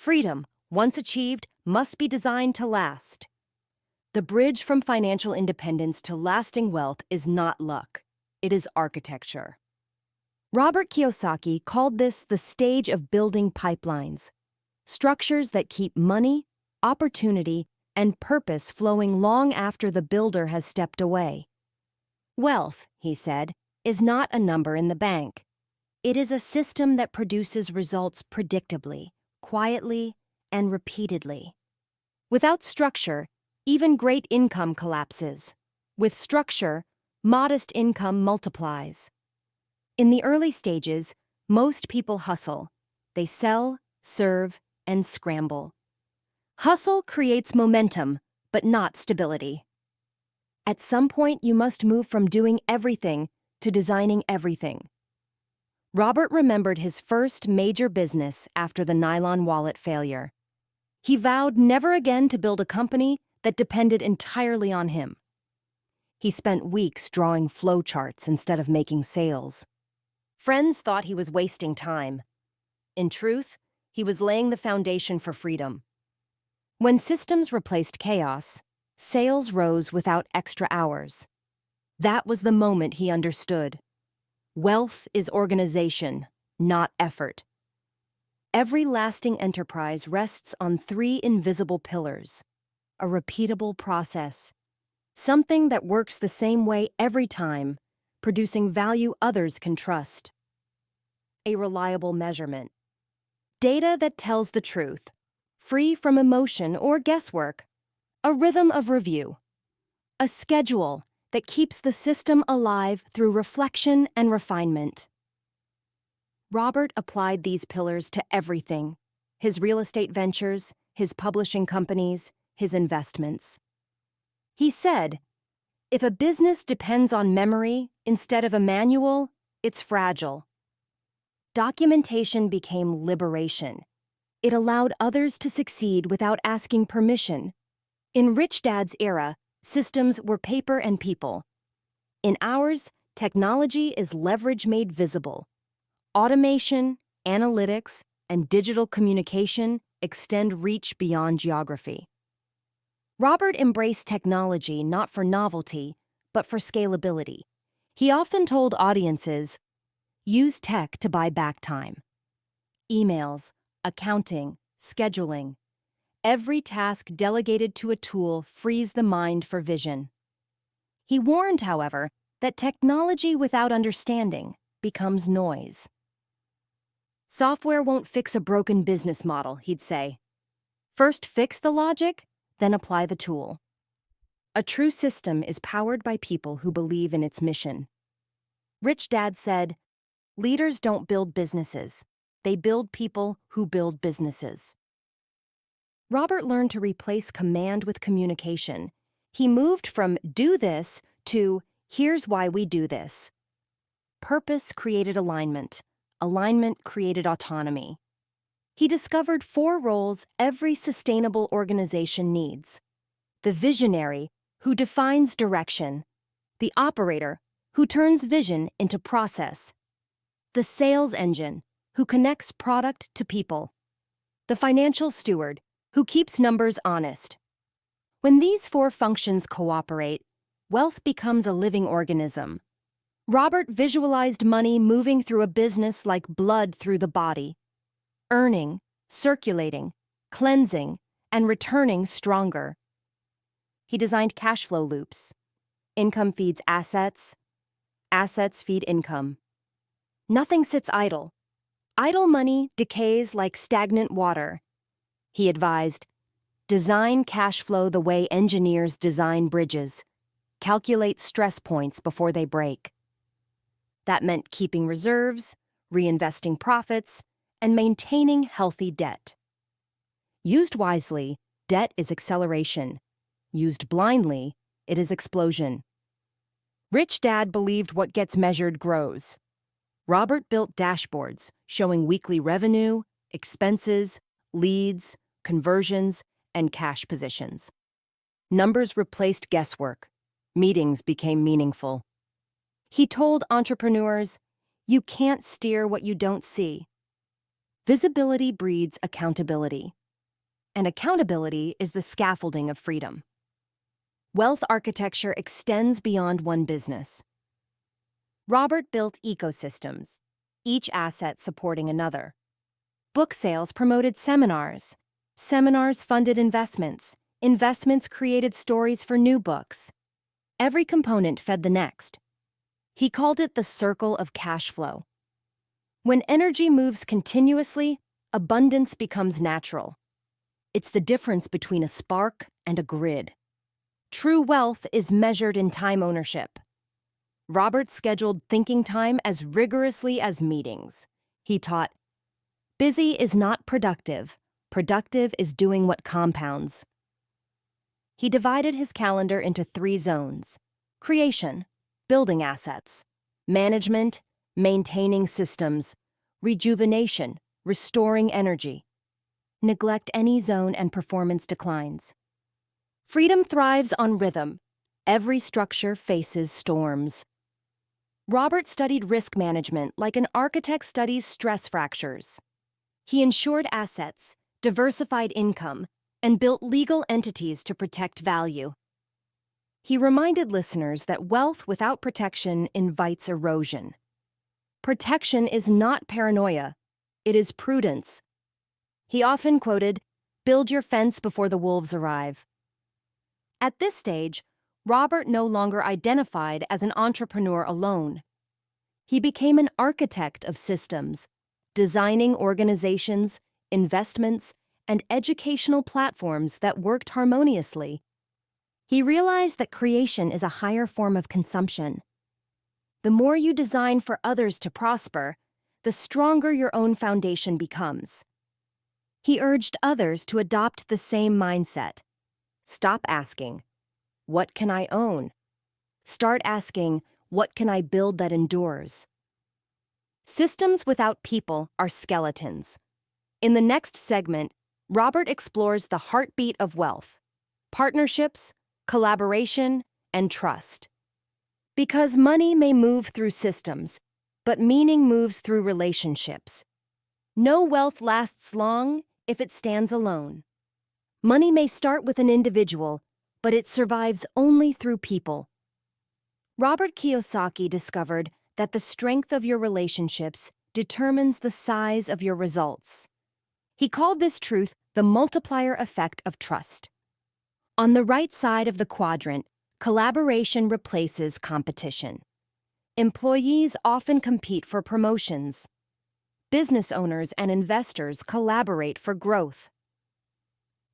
Freedom, once achieved, must be designed to last. The bridge from financial independence to lasting wealth is not luck. It is architecture. Robert Kiyosaki called this the stage of building pipelines, structures that keep money, opportunity, and purpose flowing long after the builder has stepped away. Wealth, he said, is not a number in the bank. It is a system that produces results predictably, quietly, and repeatedly. Without structure, even great income collapses. With structure, modest income multiplies. In the early stages, most people hustle. They sell, serve, and scramble. Hustle creates momentum, but not stability. At some point, you must move from doing everything to designing everything. Robert remembered his first major business after the nylon wallet failure. He vowed never again to build a company that depended entirely on him. He spent weeks drawing flowcharts instead of making sales. Friends thought he was wasting time. In truth, he was laying the foundation for freedom. When systems replaced chaos, sales rose without extra hours. That was the moment he understood. Wealth is organization, not effort. Every lasting enterprise rests on three invisible pillars: a repeatable process, something that works the same way every time, producing value others can trust; a reliable measurement, data that tells the truth, free from emotion or guesswork; a rhythm of review, a schedule that keeps the system alive through reflection and refinement. Robert applied these pillars to everything: his real estate ventures, his publishing companies, his investments. He said, "If a business depends on memory instead of a manual, it's fragile." Documentation became liberation. It allowed others to succeed without asking permission. In Rich Dad's era, systems were paper and people. In ours, technology is leverage made visible. Automation, analytics, and digital communication extend reach beyond geography. Robert embraced technology not for novelty, but for scalability. He often told audiences, "Use tech to buy back time." Emails, accounting, scheduling. Every task delegated to a tool frees the mind for vision. He warned, however, that technology without understanding becomes noise. Software won't fix a broken business model, he'd say. First fix the logic, then apply the tool. A true system is powered by people who believe in its mission. Rich Dad said, "Leaders don't build businesses. They build people who build businesses." Robert learned to replace command with communication. He moved from "do this" to "here's why we do this." Purpose created alignment. Alignment created autonomy. He discovered 4 roles every sustainable organization needs: the visionary, who defines direction; the operator, who turns vision into process; the sales engine, who connects product to people; the financial steward, who keeps numbers honest. When these 4 functions cooperate, wealth becomes a living organism. Robert visualized money moving through a business like blood through the body, earning, circulating, cleansing, and returning stronger. He designed cash flow loops. Income feeds assets. Assets feed income. Nothing sits idle. Idle money decays like stagnant water. He advised, "Design cash flow the way engineers design bridges. Calculate stress points before they break." That meant keeping reserves, reinvesting profits, and maintaining healthy debt. Used wisely, debt is acceleration. Used blindly, it is explosion. Rich Dad believed what gets measured grows. Robert built dashboards showing weekly revenue, expenses, leads, conversions, and cash positions. Numbers replaced guesswork. Meetings became meaningful. He told entrepreneurs, "You can't steer what you don't see." Visibility breeds accountability, and accountability is the scaffolding of freedom. Wealth architecture extends beyond one business. Robert built ecosystems, each asset supporting another. Book sales promoted seminars. Seminars funded investments. Investments created stories for new books. Every component fed the next. He called it the circle of cash flow. When energy moves continuously, abundance becomes natural. It's the difference between a spark and a grid. True wealth is measured in time ownership. Robert scheduled thinking time as rigorously as meetings. He taught, busy is not productive. Productive is doing what compounds. He divided his calendar into 3 zones: creation, building assets; management, maintaining systems; rejuvenation, restoring energy. Neglect any zone and performance declines. Freedom thrives on rhythm. Every structure faces storms. Robert studied risk management like an architect studies stress fractures. He insured assets, diversified income, and built legal entities to protect value. He reminded listeners that wealth without protection invites erosion. Protection is not paranoia, it is prudence. He often quoted, "Build your fence before the wolves arrive." At this stage, Robert no longer identified as an entrepreneur alone. He became an architect of systems, designing organizations, investments, and educational platforms that worked harmoniously. He realized that creation is a higher form of consumption. The more you design for others to prosper, the stronger your own foundation becomes. He urged others to adopt the same mindset. Stop asking, "What can I own?" Start asking, "What can I build that endures?" Systems without people are skeletons. In the next segment, Robert explores the heartbeat of wealth: partnerships, collaboration, and trust. Because money may move through systems, but meaning moves through relationships. No wealth lasts long if it stands alone. Money may start with an individual, but it survives only through people. Robert Kiyosaki discovered that the strength of your relationships determines the size of your results. He called this truth the multiplier effect of trust. On the right side of the quadrant, collaboration replaces competition. Employees often compete for promotions. Business owners and investors collaborate for growth.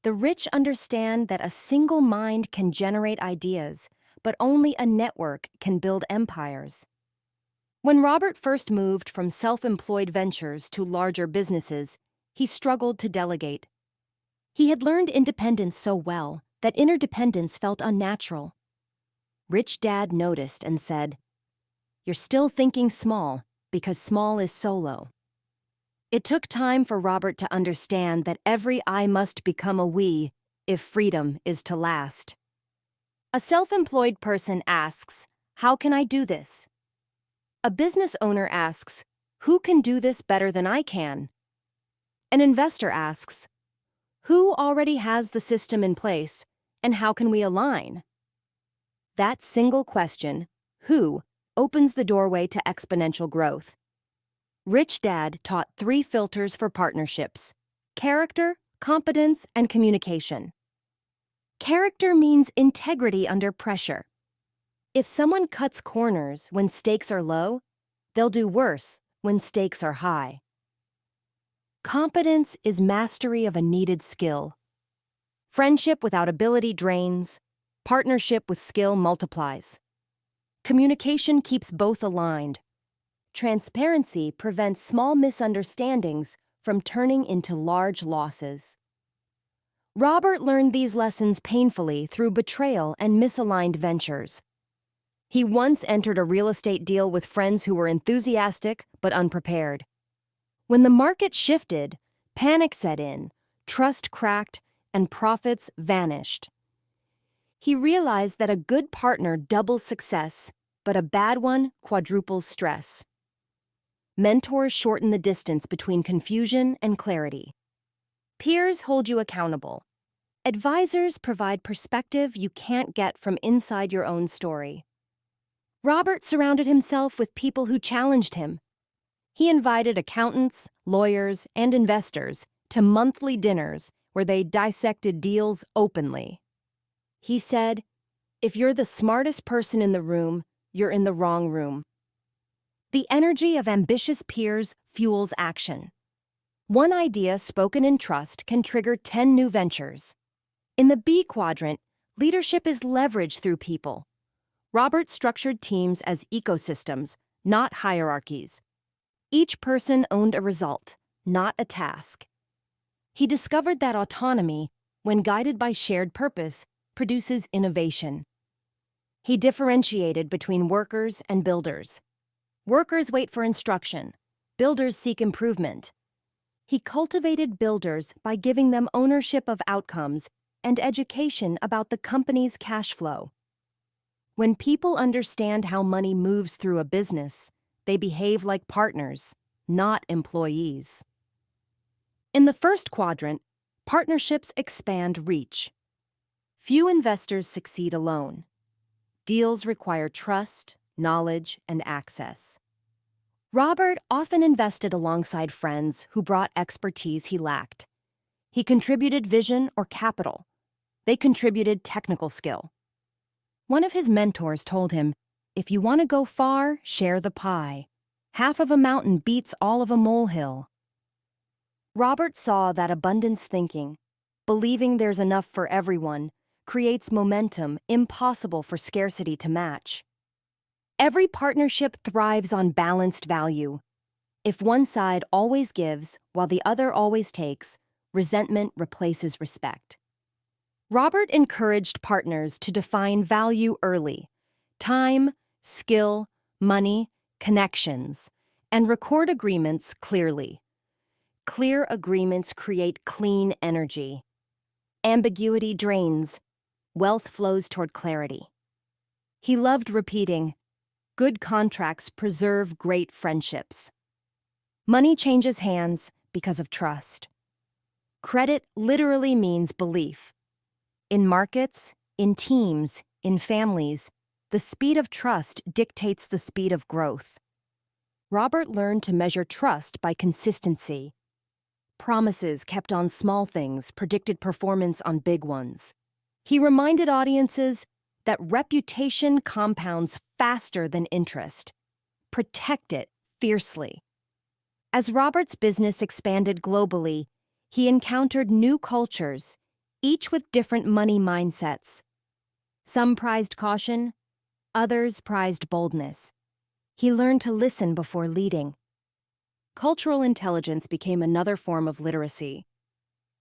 The rich understand that a single mind can generate ideas, but only a network can build empires. When Robert first moved from self-employed ventures to larger businesses, he struggled to delegate. He had learned independence so well that interdependence felt unnatural. Rich Dad noticed and said, "You're still thinking small because small is solo." It took time for Robert to understand that every I must become a we if freedom is to last. A self-employed person asks, "How can I do this?" A business owner asks, "Who can do this better than I can?" An investor asks, "Who already has the system in place, and how can we align?" That single question, who, opens the doorway to exponential growth. Rich Dad taught 3 filters for partnerships: character, competence, and communication. Character means integrity under pressure. If someone cuts corners when stakes are low, they'll do worse when stakes are high. Competence is mastery of a needed skill. Friendship without ability drains. Partnership with skill multiplies. Communication keeps both aligned. Transparency prevents small misunderstandings from turning into large losses. Robert learned these lessons painfully through betrayal and misaligned ventures. He once entered a real estate deal with friends who were enthusiastic but unprepared. When the market shifted, panic set in, trust cracked, and profits vanished. He realized that a good partner doubles success, but a bad one quadruples stress. Mentors shorten the distance between confusion and clarity. Peers hold you accountable. Advisors provide perspective you can't get from inside your own story. Robert surrounded himself with people who challenged him. He invited accountants, lawyers, and investors to monthly dinners where they dissected deals openly. He said, "If you're the smartest person in the room, you're in the wrong room." The energy of ambitious peers fuels action. One idea spoken in trust can trigger 10 new ventures. In the B quadrant, leadership is leveraged through people. Robert structured teams as ecosystems, not hierarchies. Each person owned a result, not a task. He discovered that autonomy, when guided by shared purpose, produces innovation. He differentiated between workers and builders. Workers wait for instruction. Builders seek improvement. He cultivated builders by giving them ownership of outcomes and education about the company's cash flow. When people understand how money moves through a business, they behave like partners, not employees. In the first quadrant, partnerships expand reach. Few investors succeed alone. Deals require trust, knowledge, and access. Robert often invested alongside friends who brought expertise he lacked. He contributed vision or capital. They contributed technical skill. One of his mentors told him, "If you want to go far, share the pie. Half of a mountain beats all of a molehill." Robert saw that abundance thinking, believing there's enough for everyone, creates momentum impossible for scarcity to match. Every partnership thrives on balanced value. If one side always gives while the other always takes, resentment replaces respect. Robert encouraged partners to define value early: time, skill, money, connections, and record agreements clearly. Clear agreements create clean energy. Ambiguity drains. Wealth flows toward clarity. He loved repeating, "Good contracts preserve great friendships." Money changes hands because of trust. Credit literally means belief. In markets, in teams, in families, the speed of trust dictates the speed of growth. Robert learned to measure trust by consistency. Promises kept on small things predicted performance on big ones. He reminded audiences that reputation compounds faster than interest. Protect it fiercely. As Robert's business expanded globally, he encountered new cultures, each with different money mindsets. Some prized caution, others prized boldness. He learned to listen before leading. Cultural intelligence became another form of literacy.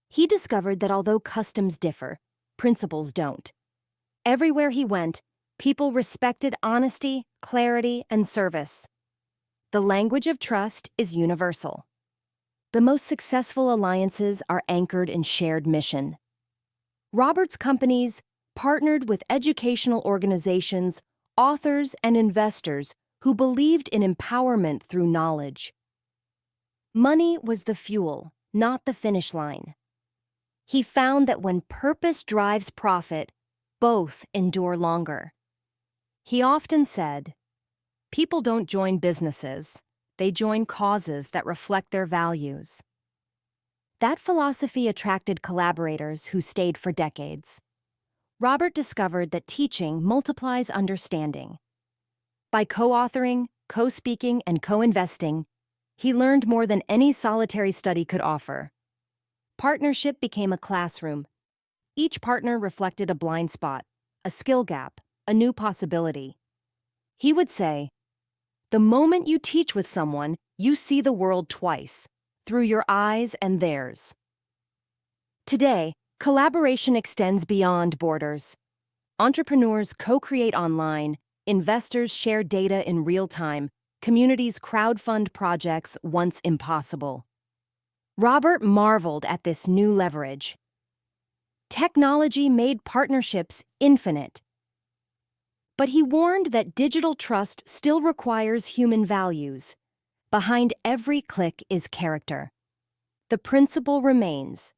He discovered that although customs differ, principles don't. Everywhere he went, people respected honesty, clarity, and service. The language of trust is universal. The most successful alliances are anchored in shared mission. Robert's companies partnered with educational organizations, authors, and investors who believed in empowerment through knowledge. Money was the fuel, not the finish line. He found that when purpose drives profit, both endure longer. He often said, "People don't join businesses, they join causes that reflect their values." That philosophy attracted collaborators who stayed for decades. Robert discovered that teaching multiplies understanding. By co-authoring, co-speaking, and co-investing, he learned more than any solitary study could offer. Partnership became a classroom. Each partner reflected a blind spot, a skill gap, a new possibility. He would say, "The moment you teach with someone, you see the world twice, through your eyes and theirs." Today, collaboration extends beyond borders. Entrepreneurs co-create online, investors share data in real time, communities crowdfund projects once impossible. Robert marveled at this new leverage. Technology made partnerships infinite. But he warned that digital trust still requires human values. Behind every click is character. The principle remains: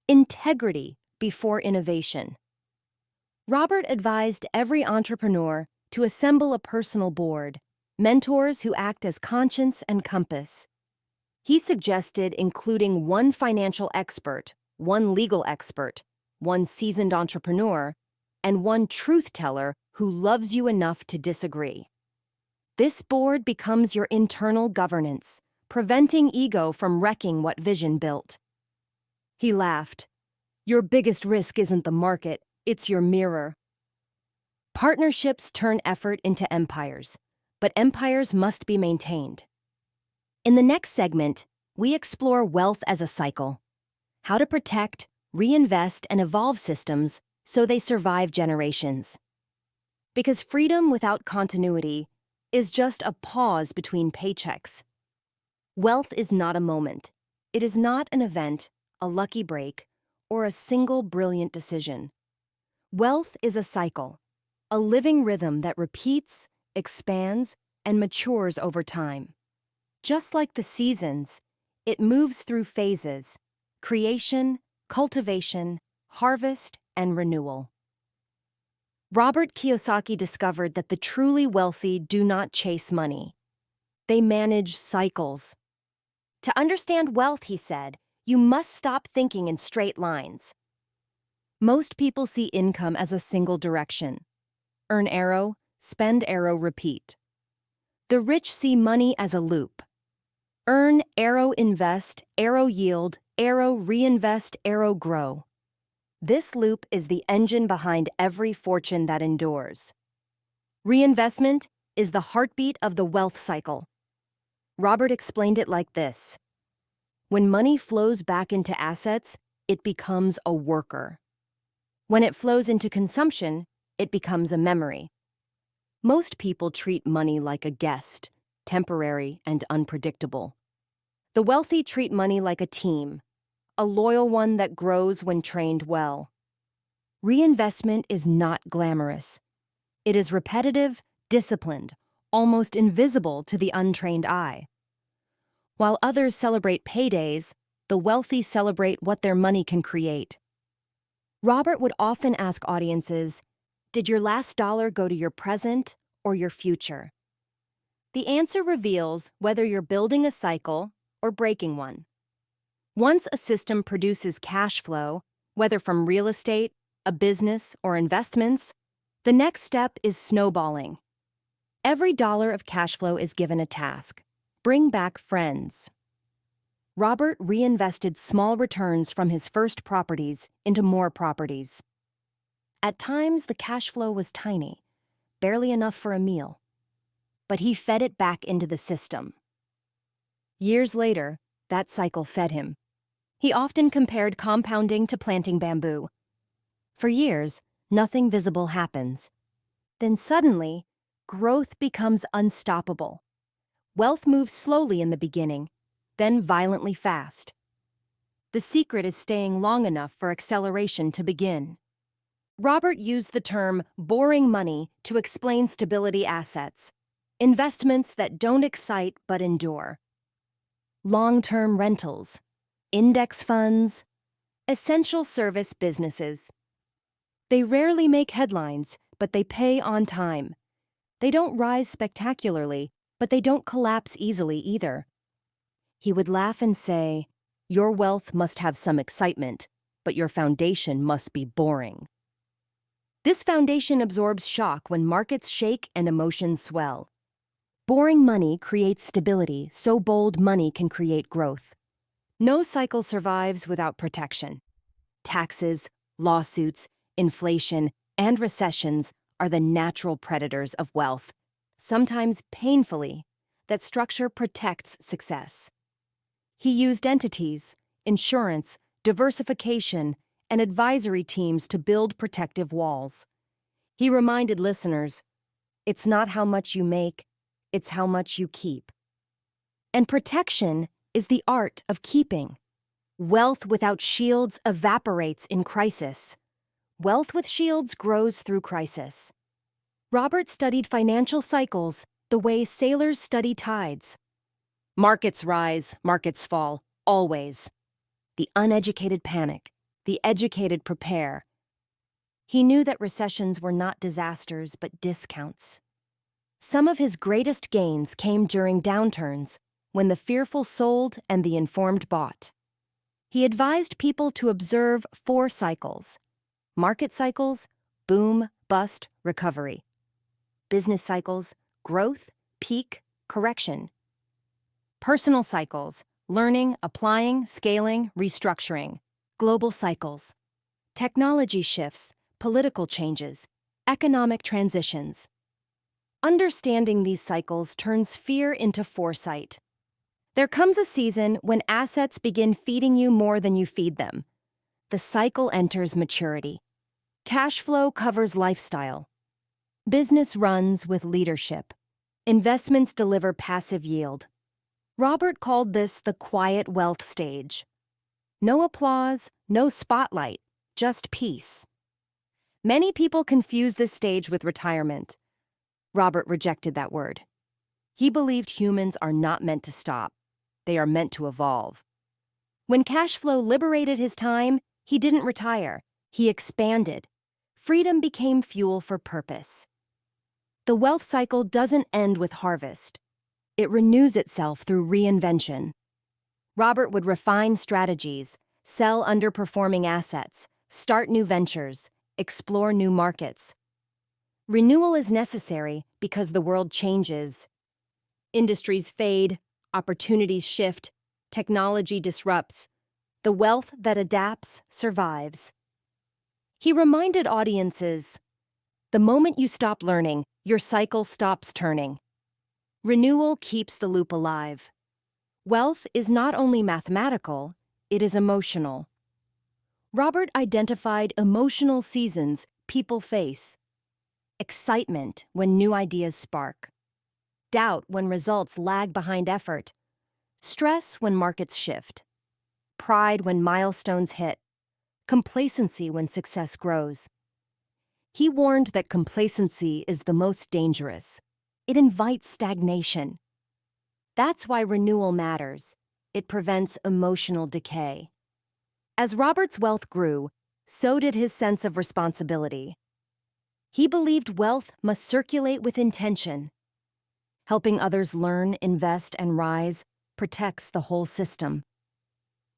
integrity before innovation. Robert advised every entrepreneur to assemble a personal board, mentors who act as conscience and compass. He suggested including one financial expert, one legal expert, one seasoned entrepreneur, and one truth teller who loves you enough to disagree. This board becomes your internal governance, preventing ego from wrecking what vision built. He laughed. Your biggest risk isn't the market, it's your mirror. Partnerships turn effort into empires, but empires must be maintained. In the next segment, we explore wealth as a cycle, how to protect, reinvest, and evolve systems so they survive generations. Because freedom without continuity is just a pause between paychecks. Wealth is not a moment. It is not an event, a lucky break, or a single brilliant decision. Wealth is a cycle, a living rhythm that repeats, expands, and matures over time. Just like the seasons, it moves through phases: creation, cultivation, harvest, and renewal. Robert Kiyosaki discovered that the truly wealthy do not chase money. They manage cycles. To understand wealth, he said, you must stop thinking in straight lines. Most people see income as a single direction: earn arrow, spend arrow, repeat. The rich see money as a loop: earn, arrow, invest, arrow, yield, arrow, reinvest, arrow, grow. This loop is the engine behind every fortune that endures. Reinvestment is the heartbeat of the wealth cycle. Robert explained it like this: when money flows back into assets, it becomes a worker. When it flows into consumption, it becomes a memory. Most people treat money like a guest, temporary and unpredictable. The wealthy treat money like a team, a loyal one that grows when trained well. Reinvestment is not glamorous. It is repetitive, disciplined, almost invisible to the untrained eye. While others celebrate paydays, the wealthy celebrate what their money can create. Robert would often ask audiences, did your last dollar go to your present or your future? The answer reveals whether you're building a cycle or breaking one. Once a system produces cash flow, whether from real estate, a business, or investments, the next step is snowballing. Every dollar of cash flow is given a task: bring back friends. Robert reinvested small returns from his first properties into more properties. At times, the cash flow was tiny, barely enough for a meal. But he fed it back into the system. Years later, that cycle fed him. He often compared compounding to planting bamboo. For years, nothing visible happens. Then suddenly, growth becomes unstoppable. Wealth moves slowly in the beginning, then violently fast. The secret is staying long enough for acceleration to begin. Robert used the term boring money to explain stability assets, investments that don't excite but endure. Long-term rentals, index funds, essential service businesses. They rarely make headlines, but they pay on time. They don't rise spectacularly, but they don't collapse easily either. He would laugh and say, your wealth must have some excitement, but your foundation must be boring. This foundation absorbs shock when markets shake and emotions swell. Boring money creates stability, so bold money can create growth. No cycle survives without protection. Taxes, lawsuits, inflation, and recessions are the natural predators of wealth, sometimes painfully, that structure protects success. He used entities, insurance, diversification, and advisory teams to build protective walls. He reminded listeners, it's not how much you make, it's how much you keep. And protection is the art of keeping. Wealth without shields evaporates in crisis. Wealth with shields grows through crisis. Robert studied financial cycles the way sailors study tides. Markets rise, markets fall, always. The uneducated panic, the educated prepare. He knew that recessions were not disasters but discounts. Some of his greatest gains came during downturns, when the fearful sold and the informed bought. He advised people to observe 4 cycles: market cycles, boom, bust, recovery; business cycles, growth, peak, correction; personal cycles, learning, applying, scaling, restructuring; global cycles, technology shifts, political changes, economic transitions. Understanding these cycles turns fear into foresight. There comes a season when assets begin feeding you more than you feed them. The cycle enters maturity. Cash flow covers lifestyle. Business runs with leadership. Investments deliver passive yield. Robert called this the quiet wealth stage. No applause, no spotlight, just peace. Many people confuse this stage with retirement. Robert rejected that word. He believed humans are not meant to stop. They are meant to evolve. When cash flow liberated his time, he didn't retire. He expanded. Freedom became fuel for purpose. The wealth cycle doesn't end with harvest. It renews itself through reinvention. Robert would refine strategies, sell underperforming assets, start new ventures, explore new markets. Renewal is necessary because the world changes. Industries fade, opportunities shift, technology disrupts. The wealth that adapts survives. He reminded audiences, the moment you stop learning, your cycle stops turning. Renewal keeps the loop alive. Wealth is not only mathematical, it is emotional. Robert identified emotional seasons people face. Excitement when new ideas spark. Doubt when results lag behind effort. Stress when markets shift. Pride when milestones hit. Complacency when success grows. He warned that complacency is the most dangerous. It invites stagnation. That's why renewal matters. It prevents emotional decay. As Robert's wealth grew, so did his sense of responsibility. He believed wealth must circulate with intention. Helping others learn, invest, and rise protects the whole system.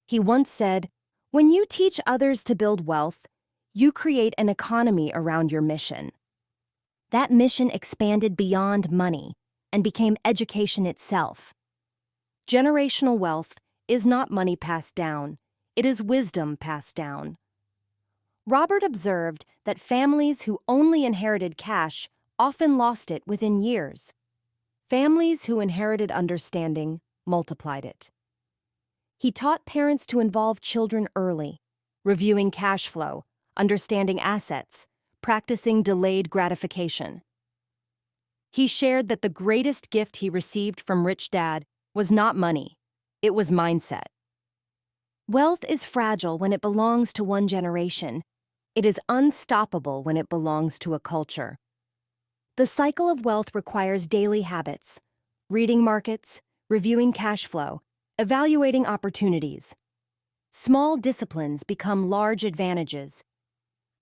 He once said, "When you teach others to build wealth, you create an economy around your mission." That mission expanded beyond money and became education itself. Generational wealth is not money passed down, it is wisdom passed down. Robert observed that families who only inherited cash often lost it within years. Families who inherited understanding multiplied it. He taught parents to involve children early, reviewing cash flow, understanding assets, practicing delayed gratification. He shared that the greatest gift he received from Rich Dad was not money, it was mindset. Wealth is fragile when it belongs to one generation. It is unstoppable when it belongs to a culture. The cycle of wealth requires daily habits: reading markets, reviewing cash flow, evaluating opportunities. Small disciplines become large advantages.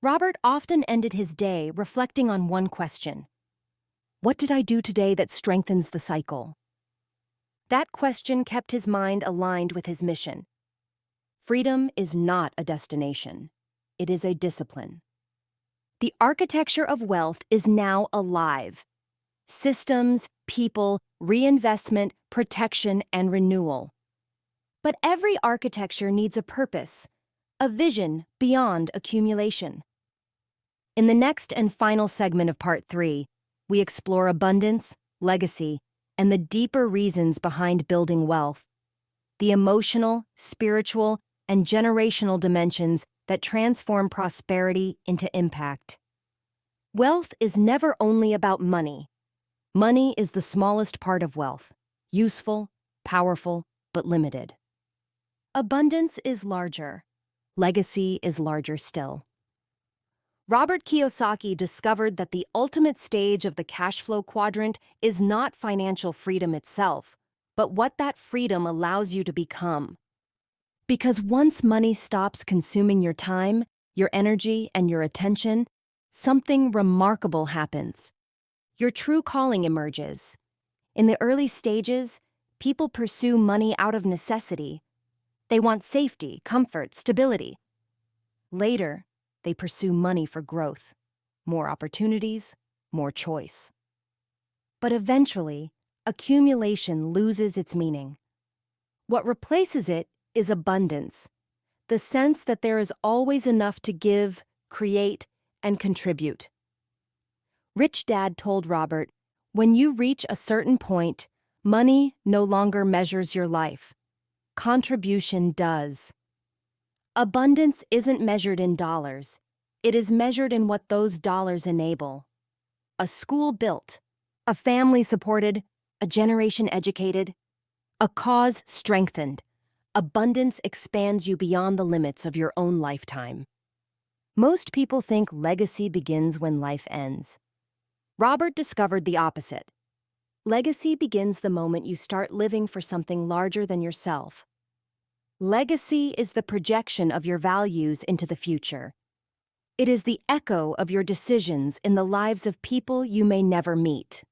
Robert often ended his day reflecting on one question: what did I do today that strengthens the cycle? That question kept his mind aligned with his mission. Freedom is not a destination. It is a discipline. The architecture of wealth is now alive. Systems, people, reinvestment, protection, and renewal. But every architecture needs a purpose, a vision beyond accumulation. In the next and final segment of Part 3, we explore abundance, legacy, and the deeper reasons behind building wealth, the emotional, spiritual, and generational dimensions that transform prosperity into impact. Wealth is never only about money. Money is the smallest part of wealth, useful, powerful, but limited. Abundance is larger. Legacy is larger still. Robert Kiyosaki discovered that the ultimate stage of the cash flow quadrant is not financial freedom itself, but what that freedom allows you to become. Because once money stops consuming your time, your energy, and your attention, something remarkable happens. Your true calling emerges. In the early stages, people pursue money out of necessity. They want safety, comfort, stability. Later, they pursue money for growth, more opportunities, more choice. But eventually, accumulation loses its meaning. What replaces it is abundance, the sense that there is always enough to give, create, and contribute. Rich Dad told Robert, "When you reach a certain point, money no longer measures your life. Contribution does." Abundance isn't measured in dollars. It is measured in what those dollars enable. A school built, a family supported, a generation educated, a cause strengthened. Abundance expands you beyond the limits of your own lifetime. Most people think legacy begins when life ends. Robert discovered the opposite. Legacy begins the moment you start living for something larger than yourself. Legacy is the projection of your values into the future. It is the echo of your decisions in the lives of people you may never meet.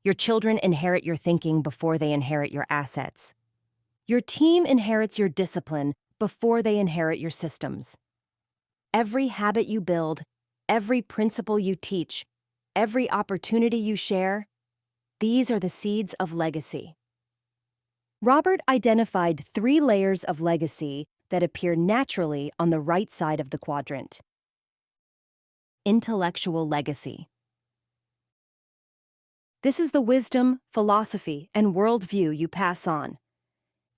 Your children inherit your thinking before they inherit your assets. Your team inherits your discipline before they inherit your systems. Every habit you build, every principle you teach, every opportunity you share, these are the seeds of legacy. Robert identified 3 layers of legacy that appear naturally on the right side of the quadrant. Intellectual legacy. This is the wisdom, philosophy, and worldview you pass on.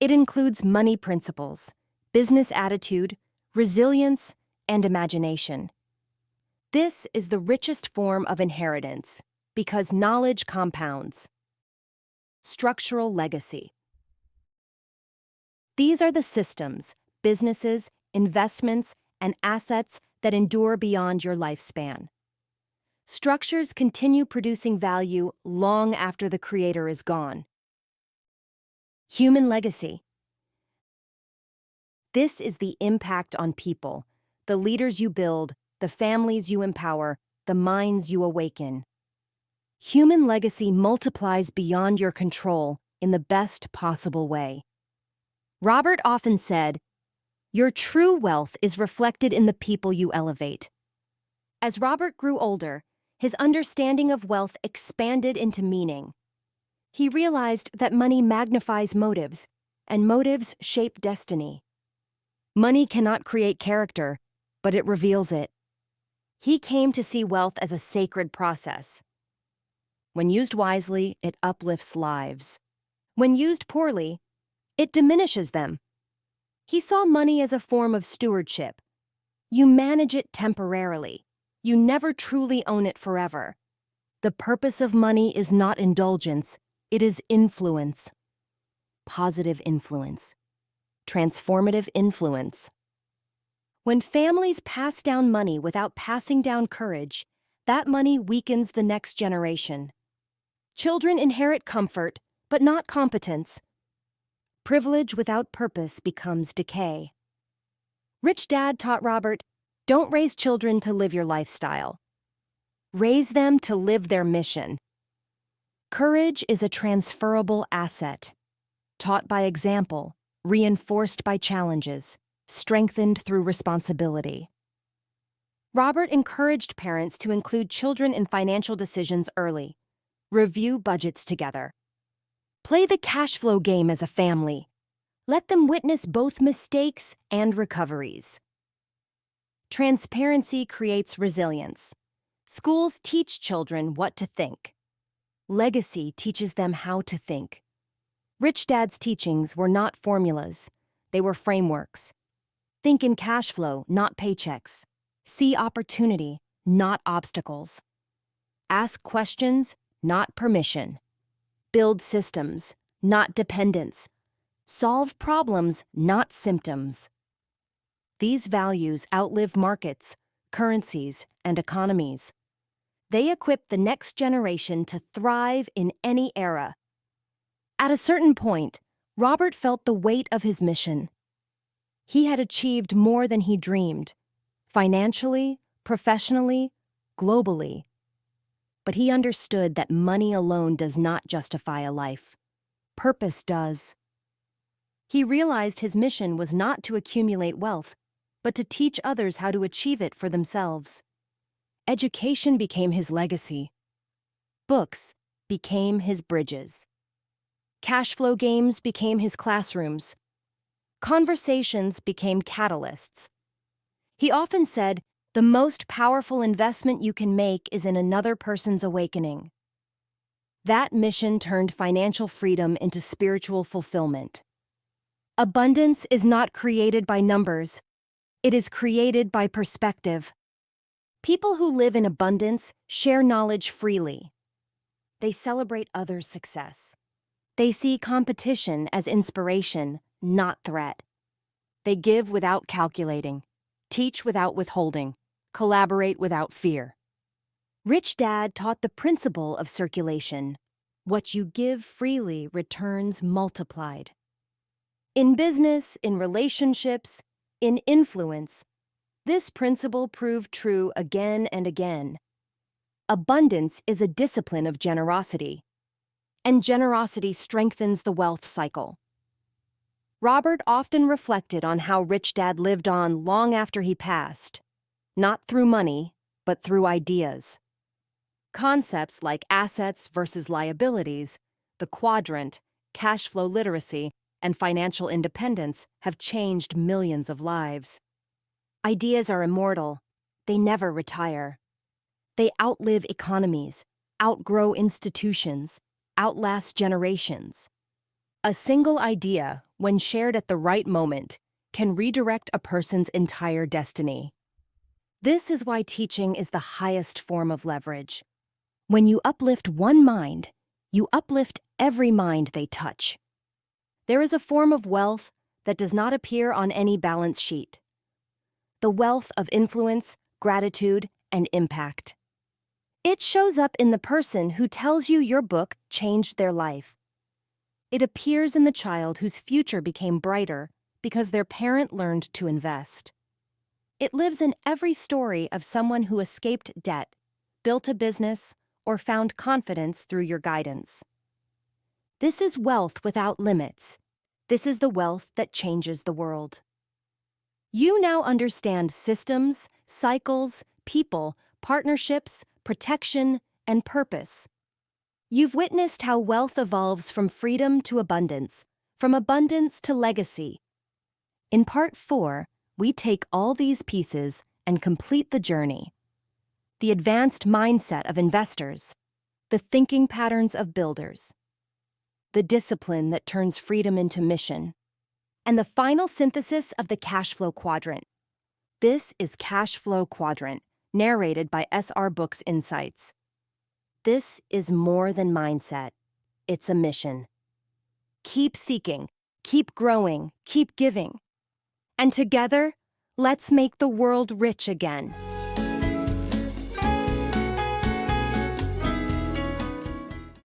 It includes money principles, business attitude, resilience, and imagination. This is the richest form of inheritance because knowledge compounds. Structural legacy. These are the systems, businesses, investments, and assets that endure beyond your lifespan. Structures continue producing value long after the creator is gone. Human legacy. This is the impact on people, the leaders you build, the families you empower, the minds you awaken. Human legacy multiplies beyond your control in the best possible way. Robert often said, "Your true wealth is reflected in the people you elevate." As Robert grew older, his understanding of wealth expanded into meaning. He realized that money magnifies motives, and motives shape destiny. Money cannot create character, but it reveals it. He came to see wealth as a sacred process. When used wisely, it uplifts lives. When used poorly, it diminishes them. He saw money as a form of stewardship. You manage it temporarily. You never truly own it forever. The purpose of money is not indulgence, it is influence. Positive influence. Transformative influence. When families pass down money without passing down courage, that money weakens the next generation. Children inherit comfort, but not competence. Privilege without purpose becomes decay. Rich Dad taught Robert, "Don't raise children to live your lifestyle. Raise them to live their mission." Courage is a transferable asset, taught by example, reinforced by challenges, strengthened through responsibility. Robert encouraged parents to include children in financial decisions early. Review budgets together. Play the cash flow game as a family. Let them witness both mistakes and recoveries. Transparency creates resilience. Schools teach children what to think. Legacy teaches them how to think. Rich Dad's teachings were not formulas. They were frameworks. Think in cash flow, not paychecks. See opportunity, not obstacles. Ask questions, not permission. Build systems, not dependence. Solve problems, not symptoms. These values outlive markets, currencies, and economies. They equip the next generation to thrive in any era. At a certain point, Robert felt the weight of his mission. He had achieved more than he dreamed, financially, professionally, globally. But he understood that money alone does not justify a life. Purpose does. He realized his mission was not to accumulate wealth, but to teach others how to achieve it for themselves. Education became his legacy. Books became his bridges. Cashflow games became his classrooms. Conversations became catalysts. He often said, "The most powerful investment you can make is in another person's awakening." That mission turned financial freedom into spiritual fulfillment. Abundance is not created by numbers. It is created by perspective. People who live in abundance share knowledge freely. They celebrate others' success. They see competition as inspiration, not threat. They give without calculating, teach without withholding, collaborate without fear. Rich Dad taught the principle of circulation. What you give freely returns multiplied. In business, in relationships, in influence, this principle proved true again and again. Abundance is a discipline of generosity, and generosity strengthens the wealth cycle. Robert often reflected on how Rich Dad lived on long after he passed, not through money, but through ideas. Concepts like assets versus liabilities, the quadrant, cash flow literacy, and financial independence have changed millions of lives. Ideas are immortal. They never retire. They outlive economies, outgrow institutions, outlast generations. A single idea, when shared at the right moment, can redirect a person's entire destiny. This is why teaching is the highest form of leverage. When you uplift one mind, you uplift every mind they touch. There is a form of wealth that does not appear on any balance sheet. The wealth of influence, gratitude, and impact. It shows up in the person who tells you your book changed their life. It appears in the child whose future became brighter because their parent learned to invest. It lives in every story of someone who escaped debt, built a business, or found confidence through your guidance. This is wealth without limits. This is the wealth that changes the world. You now understand systems, cycles, people, partnerships, protection, and purpose. You've witnessed how wealth evolves from freedom to abundance, from abundance to legacy. In Part 4, we take all these pieces and complete the journey. The advanced mindset of investors, the thinking patterns of builders, the discipline that turns freedom into mission, and the final synthesis of the Cashflow Quadrant. This is Cashflow Quadrant, narrated by SR Books Insights. This is more than mindset. It's a mission. Keep seeking, keep growing, keep giving. And together, let's make the world rich again.